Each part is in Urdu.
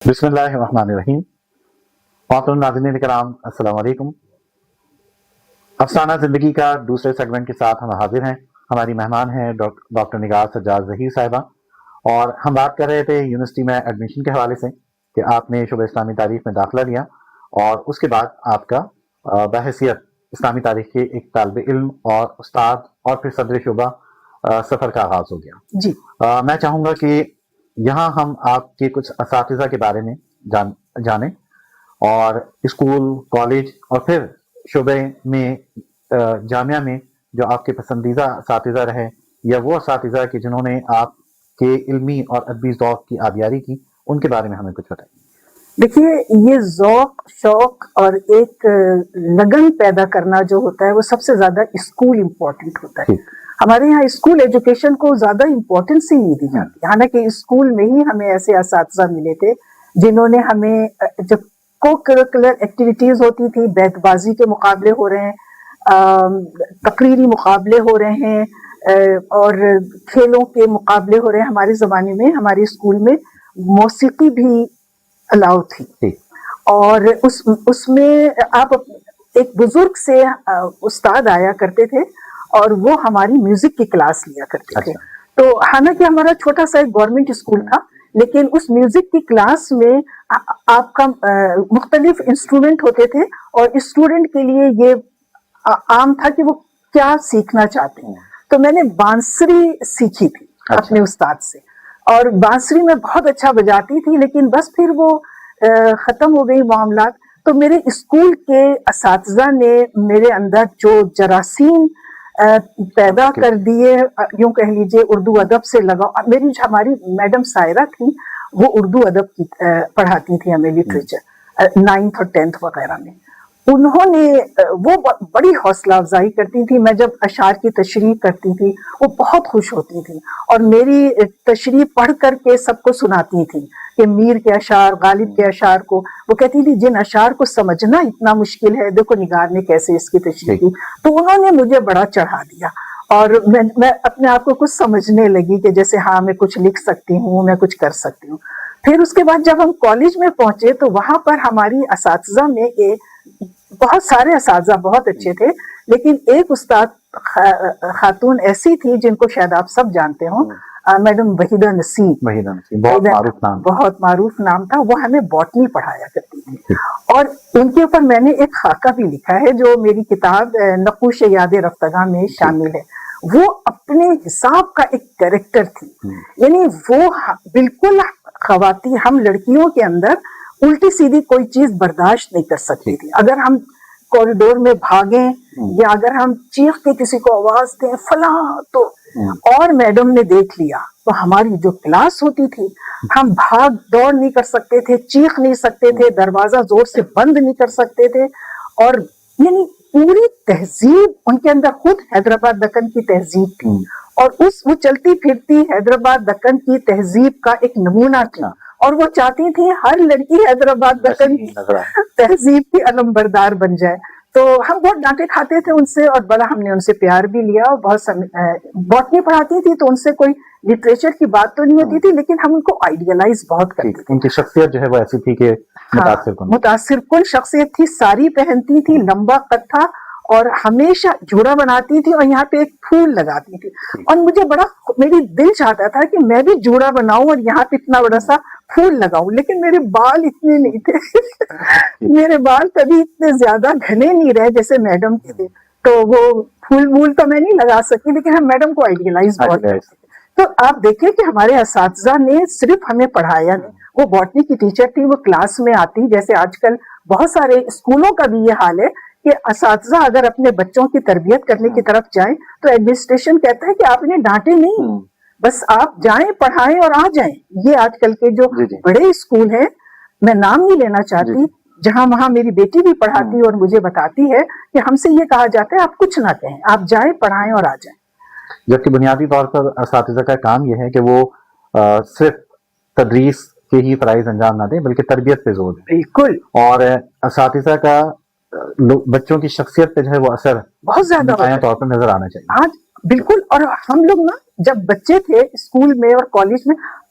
بسم اللہ الرحمن الرحیم۔ محترم ناظرین کرام، السلام علیکم۔ افسانہ زندگی کا دوسرے سیگمنٹ کے ساتھ ہم حاضر ہیں۔ ہماری مہمان ہیں ڈاکٹر نگار سجاد ظہیر صاحبہ، اور ہم بات کر رہے تھے یونیورسٹی میں ایڈمیشن کے حوالے سے کہ آپ نے شعبہ اسلامی تاریخ میں داخلہ لیا اور اس کے بعد آپ کا بحیثیت اسلامی تاریخ کے ایک طالب علم اور استاد اور پھر صدر شعبہ سفر کا آغاز ہو گیا۔ جی میں چاہوں گا کہ یہاں ہم آپ کے کچھ اساتذہ کے بارے میں جانیں، اور اسکول، کالج اور پھر شعبے میں جامعہ میں جو آپ کے پسندیدہ اساتذہ رہے، یا وہ اساتذہ کہ جنہوں نے آپ کے علمی اور ادبی ذوق کی آبیاری کی، ان کے بارے میں ہمیں کچھ بتائیں۔ دیکھیے، یہ ذوق، شوق اور ایک لگن پیدا کرنا جو ہوتا ہے وہ سب سے زیادہ اسکول امپورٹنٹ ہوتا ہے۔ ہمارے یہاں اسکول ایجوکیشن کو زیادہ امپورٹنس ہی نہیں دی جاتی، حالانکہ اسکول میں ہی ہمیں ایسے اساتذہ ملے تھے جنہوں نے ہمیں، جب کو کریکولر ایکٹیویٹیز ہوتی تھی، بیت بازی کے مقابلے ہو رہے ہیں، تقریری مقابلے ہو رہے ہیں، اور کھیلوں کے مقابلے ہو رہے ہیں، ہمارے زمانے میں ہمارے اسکول میں موسیقی بھی الاؤ تھی، اور اس میں آپ ایک بزرگ سے استاد آیا کرتے تھے اور وہ ہماری میوزک کی کلاس لیا کرتے تھے۔ تو حالانکہ ہمارا چھوٹا سا ایک گورنمنٹ اسکول تھا، لیکن اس میوزک کی کلاس میں آپ کا مختلف انسٹرومنٹ ہوتے تھے، اور اسٹوڈنٹ کے لیے یہ عام تھا کہ وہ کیا سیکھنا چاہتے ہیں۔ تو میں نے بانسری سیکھی تھی اپنے استاد سے، اور بانسری میں بہت اچھا بجاتی تھی، لیکن بس پھر وہ ختم ہو گئی معاملات۔ تو میرے اسکول کے اساتذہ نے میرے اندر جو جراثیم پیدا کر دیے، یوں کہہ لیجیے اردو ادب سے لگاؤ۔ ہماری میڈم سائرہ تھی، وہ اردو ادب کی پڑھاتی تھی ہمیں، لٹریچر 9th اور 10th وغیرہ میں۔ انہوں نے وہ بڑی حوصلہ افزائی کرتی تھی، میں جب اشعار کی تشریح کرتی تھی وہ بہت خوش ہوتی تھی، اور میری تشریح پڑھ کر کے سب کو سناتی تھی کہ میر کے اشعار، غالب کے اشعار کو، وہ کہتی تھی جن اشعار کو سمجھنا اتنا مشکل ہے، دیکھو نگار نے کیسے اس کی تشریح کی۔ تو انہوں نے مجھے بڑا چڑھا دیا، اور میں اپنے آپ کو کچھ سمجھنے لگی کہ جیسے ہاں میں کچھ لکھ سکتی ہوں، میں کچھ کر سکتی ہوں۔ پھر اس کے بعد جب ہم کالج میں پہنچے تو وہاں پر ہماری اساتذہ میں بہت سارے اساتذہ بہت اچھے تھے، لیکن ایک استاد خاتون ایسی تھی جن کو شاید آپ سب جانتے ہوں، میڈم وحیدہ نسیم۔ بہت معروف نام تھا۔ وہ ہمیں باٹنی پڑھایا کرتی تھی، اور ان کے اوپر میں نے ایک خاکہ بھی لکھا ہے جو میری کتاب نقوش یاد رفتگاں میں شامل ہے۔ وہ اپنے حساب کا ایک کریکٹر تھی، یعنی وہ بالکل خواتین، ہم لڑکیوں کے اندر الٹی سیدھی کوئی چیز برداشت نہیں کر سکتی تھی۔ اگر ہم کوریڈور میں بھاگیں یا اگر ہم چیخ کے کسی کو آواز دیں فلاں، تو اور میڈم نے دیکھ لیا تو ہماری جو کلاس ہوتی تھی، ہم بھاگ دوڑ نہیں کر سکتے تھے، چیخ نہیں سکتے تھے، دروازہ زور سے بند نہیں کر سکتے تھے، اور یعنی پوری تہذیب ان کے اندر، خود حیدرآباد دکن کی تہذیب تھی، اور وہ چلتی پھرتی حیدرآباد دکن کی تہذیب کا ایک نمونہ تھا، اور وہ چاہتی تھی ہر لڑکی حیدرآباد دکن کی تہذیب کی علمبردار بن جائے۔ تو ہم بہت ڈانٹے کھاتے تھے ان سے، اور بڑا ہم نے ان سے پیار بھی لیا، اور بہت باٹنی پڑھاتی تھی تو ان سے کوئی لٹریچر کی بات تو نہیں ہوتی تھی، لیکن ہم ان کو آئیڈیلائز بہت کرتے تھے۔ ان کی شخصیت جو ہے وہ ایسی تھی کہ متاثر کن شخصیت تھی، ساری پہنتی تھی، لمبا قد تھا، اور ہمیشہ جوڑا بناتی تھی اور یہاں پہ ایک پھول لگاتی تھی، اور مجھے میری دل چاہتا تھا کہ میں بھی جوڑا بناؤں اور یہاں پہ اتنا بڑا سا پھول لگاؤں، لیکن میرے بال اتنے نہیں تھے میرے بال کبھی اتنے زیادہ گھنے نہیں رہے جیسے میڈم کے تھے، تو وہ پھول تو میں نہیں لگا سکی، لیکن ہم میڈم کو آئیڈیلائز بہت کرتے تھے۔ تو آپ دیکھیں کہ ہمارے اساتذہ نے صرف ہمیں پڑھایا نہیں، وہ باٹنی کی ٹیچر تھی، وہ کلاس میں آتی، جیسے آج کل بہت سارے اسکولوں کا بھی یہ حال ہے کہ اساتذہ اگر اپنے بچوں کی تربیت کرنے کی طرف جائیں تو ایڈمنسٹریشن کہتا ہے کہ آپ انہیں ڈانٹے نہیں، بس آپ جائیں، پڑھائیں اور آ جائیں۔ یہ آج کل کے جو بڑے اسکول ہیں، میں نام نہیں لینا چاہتی، جہاں وہاں میری بیٹی بھی پڑھاتی اور مجھے بتاتی ہے کہ ہم سے یہ کہا جاتا ہے آپ کچھ نہ کہیں، آپ جائیں، پڑھائیں اور آ جائیں۔ جبکہ بنیادی طور پر اساتذہ کا کام یہ ہے کہ وہ صرف تدریس کے ہی فرائض انجام نہ دیں بلکہ تربیت پہ زور دیں۔ بالکل، اور اساتذہ کا بچوں کی شخصیت پہ جو ہے وہ اثر بہت زیادہ طور پر نظر آنا چاہیے۔ آج بالکل، اور ہم لوگ نا جب بچے تھے اسکول میں اور کالج میں،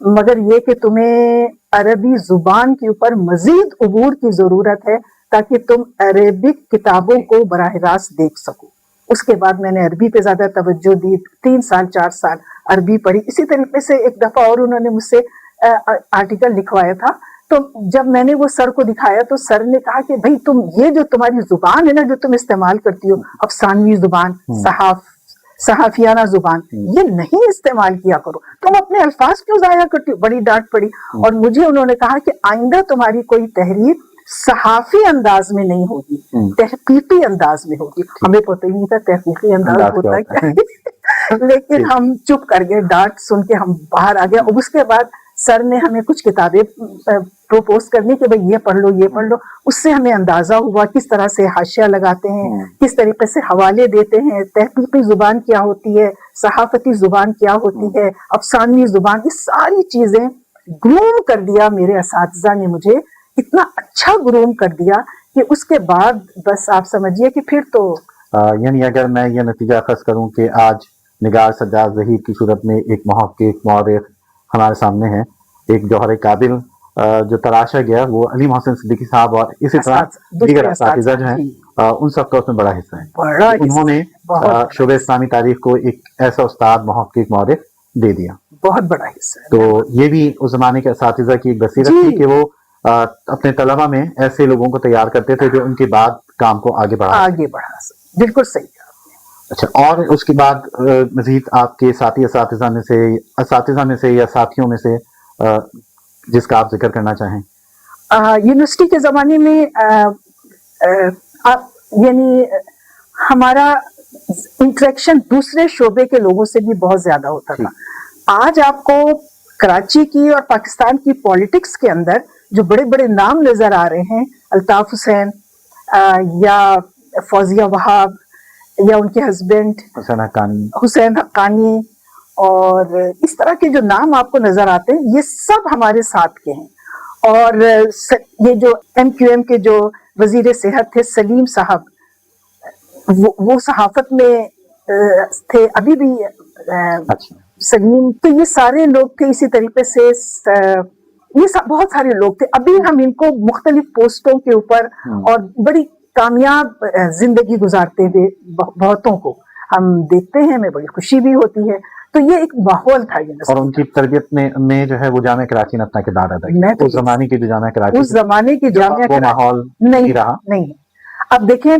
مگر یہ کہ تمہیں عربی زبان کے اوپر مزید عبور کی ضرورت ہے تاکہ تم عربک کتابوں کو براہ راست دیکھ سکو. اس کے بعد میں نے عربی پہ زیادہ توجہ دی, 3 سال 4 سال عربی پڑھی. اسی طریقے سے ایک دفعہ اور انہوں نے مجھ سے آرٹیکل لکھوایا تھا, تو جب میں نے وہ سر کو دکھایا تو سر نے کہا کہ بھئی تم یہ جو تمہاری زبان ہے نا جو تم استعمال کرتی ہو, افسانوی زبان, صحافیانہ زبان, یہ نہیں استعمال کیا کرو, تم اپنے الفاظ کیوں ضائع کرتی ہو. بڑی ڈانٹ پڑی. اور مجھے انہوں نے کہا کہ آئندہ تمہاری کوئی تحریر صحافی انداز میں نہیں ہوگی, تحقیقی انداز میں ہوگی. ہمیں پتہ ہی نہیں تھا تحقیقی انداز ہوتا کیا ہے, لیکن ہم چپ کر گئے, ڈانٹ سن کے ہم باہر آ گئے. اور اس کے بعد سر نے ہمیں کچھ کتابیں پروپوز کرنی کہ بھئی یہ پڑھ لو یہ پڑھ لو. اس سے ہمیں اندازہ ہوا کس طرح سے حاشیہ لگاتے ہیں, کس طریقے سے حوالے دیتے ہیں, تحقیقی زبان کیا ہوتی ہے, صحافتی زبان کیا ہوتی ہے, افسانوی زبان, یہ ساری چیزیں گروم کر دیا میرے اساتذہ نے مجھے, اتنا اچھا گروم کر دیا کہ اس کے بعد بس آپ سمجھیے کہ پھر تو یعنی اگر میں یہ نتیجہ اخذ کروں کہ آج نگار سجاد ظہیر کی صورت میں ایک محقق مورخ ہمارے سامنے ہے, ایک جوہر قابل جو تراشا گیا, وہ علی محسن صدیقی صاحب اور اسی طرح دیگر اساتذہ جو ہیں ان سب کا اس میں بڑا حصہ ہے. انہوں نے شعبہ اسلامی تاریخ کو ایک ایسا استاد محقق مورخ دے دیا, بہت بڑا حصہ ہے. تو یہ بھی اس زمانے کے اساتذہ کی ایک بصیرت تھی کہ وہ اپنے طلبہ میں ایسے لوگوں کو تیار کرتے تھے جو ان کے بعد کام کو آگے بڑھا. بالکل صحیح. اچھا, اور اس کے بعد مزید آپ کے ساتھی اساتذہ میں سے یا ساتھیوں میں سے جس کا آپ ذکر کرنا چاہیں؟ یونیورسٹی کے زمانے میں یعنی ہمارا انٹریکشن دوسرے شعبے کے لوگوں سے بھی بہت زیادہ ہوتا تھا. آج آپ کو کراچی کی اور پاکستان کی پولیٹکس کے اندر جو بڑے بڑے نام نظر آ رہے ہیں, الطاف حسین یا فوزیہ وہاب یا ان کے ہسبینڈ حسین حقانی, اور اس طرح کے جو نام آپ کو نظر آتے ہیں یہ سب ہمارے ساتھ کے ہیں. اور یہ جو ایم کیو ایم کے جو وزیر صحت تھے سلیم صاحب, وہ صحافت میں تھے ابھی بھی سلیم, تو یہ سارے لوگ تھے. اسی طریقے سے یہ بہت سارے لوگ تھے. ابھی ہم ان کو مختلف پوسٹوں کے اوپر اور بڑی کامیاب زندگی گزارتے ہوئے بہتوں کو ہم دیکھتے ہیں, ہمیں بڑی خوشی بھی ہوتی ہے. تو یہ ایک ماحول تھا, اور ان کی تربیت میں جو ہے وہ جامعہ کراچی نے اپنا کردار ادا کیا. اس زمانے کی جو جامعہ کراچی, اس زمانے کی جامعہ وہ ماحول نہیں رہا. نہیں, اب دیکھیں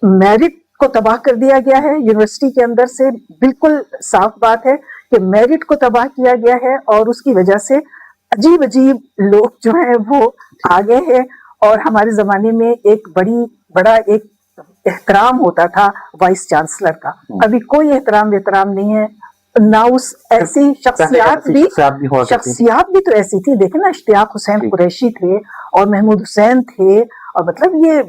میرٹ کو تباہ کر دیا گیا ہے یونیورسٹی کے اندر سے, بالکل صاف بات ہے کہ میرٹ کو تباہ کیا گیا ہے, اور اس کی وجہ سے عجیب عجیب لوگ جو ہیں وہ آگے ہیں. اور ہمارے زمانے میں ایک بڑا ایک احترام ہوتا تھا وائس چانسلر کا, ابھی کوئی احترام نہیں ہے. نہ اس ایسی شخصیات بھی تو ایسی تھی. دیکھیں نا, اشتیاق حسین قریشی تھے اور محمود حسین تھے, اور مطلب یہ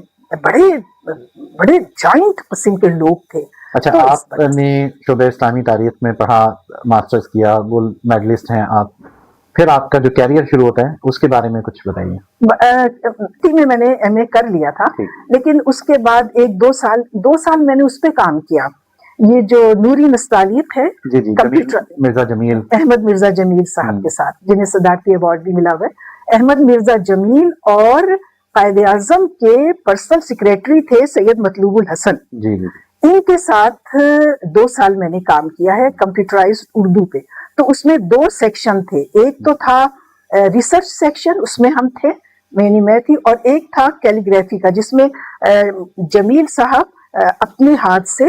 بڑے جائنٹ قسم کے لوگ تھے. اچھا, آپ نے شعبہ اسلامی تاریخ میں پڑھا, ماسٹرز کیا, گولڈ میڈلسٹ ہیں آپ, پھر آپ کا جو کیریئر شروع ہوتا ہے اس کے بارے میں کچھ بتائیے. میں نے ایم اے کر لیا تھا, لیکن اس کے بعد 2 سال میں نے اس پہ کام کیا. یہ جو نوری نستعلیق ہے, احمد مرزا جمیل صاحب کے ساتھ, جنہیں صدارتی ایوارڈ بھی ملا ہوا ہے. احمد مرزا جمیل اور قائد اعظم کے پرسنل سیکریٹری تھے سید مطلوب الحسن, ان کے ساتھ 2 سال میں نے کام کیا ہے کمپیوٹرائزڈ اردو پہ. تو اس میں 2 سیکشن تھے, ایک تو تھا ریسرچ سیکشن, اس میں ہم تھے, میں تھی, اور ایک تھا کیلیگرافی کا, جس میں جمیل صاحب اپنے ہاتھ سے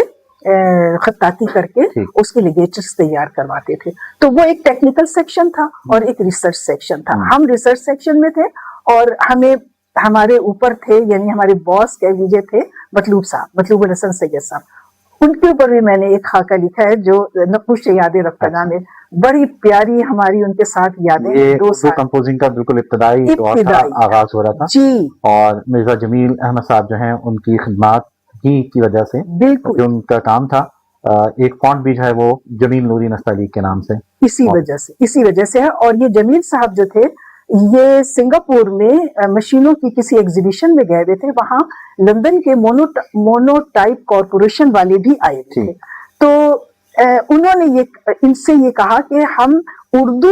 خطاطی کر کے اس کے لیگیچرز تیار کرواتے تھے. تو وہ ایک ٹیکنیکل سیکشن تھا اور ایک ریسرچ سیکشن تھا. ہم ریسرچ سیکشن میں تھے, اور ہمارے اوپر تھے, یعنی ہمارے باس کہہ لیجیے تھے مطلوب الحسن سید صاحب. ان کے اوپر بھی میں نے ایک خاکہ لکھا ہے جو نقوش یادیں رفتگان ہے, بڑی پیاری ہماری ان کے ساتھ یادیں. 2 سال کمپوزنگ کا بالکل ابتدائی آغاز ہو رہا تھا جی, اور مرزا جمیل احمد صاحب جو ہیں ان کی خدمات ہی کی وجہ سے, بالکل ان کا کام تھا, ایک فونٹ بھی جو ہے وہ جمیل نوری نستعلیق کے نام سے اسی وجہ سے ہے. اور یہ جمیل صاحب جو تھے یہ سنگاپور میں مشینوں کی کسی ایگزیبیشن میں گئے ہوئے تھے, وہاں لندن کے مونو ٹائپ کارپوریشن والے بھی آئے تھے. تو انہوں نے ان سے یہ کہا کہ ہم اردو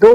2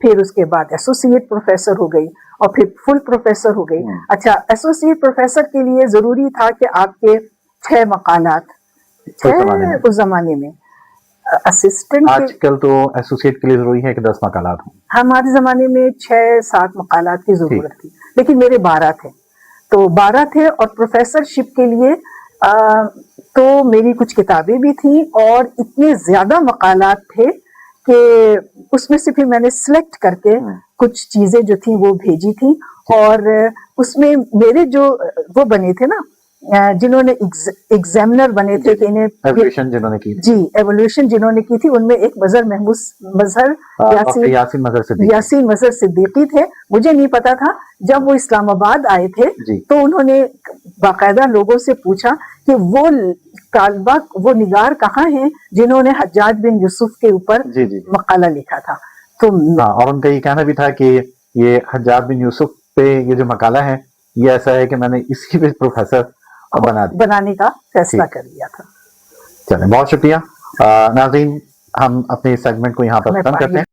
پھر اس کے بعد ایسوسیٹ پروفیسر ہو گئی اور پھر فل پروفیسر ہو گئی. اچھا ایسوسیٹ پروفیسر کے لیے ضروری تھا کہ آپ کے 6 مقالات اس زمانے میں. اسسٹنٹ آج کل تو ایسوسیٹ کے لیے ضروری ہے کہ 10 مقالات ہوں. ہمارے زمانے میں 6-7 مقالات کی ضرورت تھی لیکن میرے 12 تھے. تو 12 تھے اور پروفیسر شپ کے لیے تو میری کچھ کتابیں بھی تھیں اور اتنے زیادہ مقالات تھے کہ اس میں سے پھر میں نے سلیکٹ کر کے کچھ چیزیں جو تھیں وہ بھیجی تھیں. اور اس میں میرے جو وہ بنے تھے نا جنہوں نے ایگزامنر بنے تھے کہ انہیں ایولیوشن جنہوں نے کی جی ایولیوشن جنہوں نے کی تھی ان میں ایک مظہر یاسین مظہر صدیقی تھے. مجھے نہیں پتا تھا. جب وہ اسلام آباد آئے تھے تو انہوں نے باقاعدہ لوگوں سے پوچھا کہ وہ طالبہ وہ نگار کہاں ہیں جنہوں نے حجاج بن یوسف کے اوپر مقالہ لکھا تھا. تو اور ان کا یہ کہنا بھی تھا کہ یہ حجاج بن یوسف پہ یہ جو مقالہ ہے یہ ایسا ہے کہ میں نے اسی پہ پروفیسر بنانے کا فیصلہ کر لیا تھا. چلیں بہت شکریہ ناظرین. ہم اپنے سیگمنٹ کو یہاں پر ختم کرتے ہیں.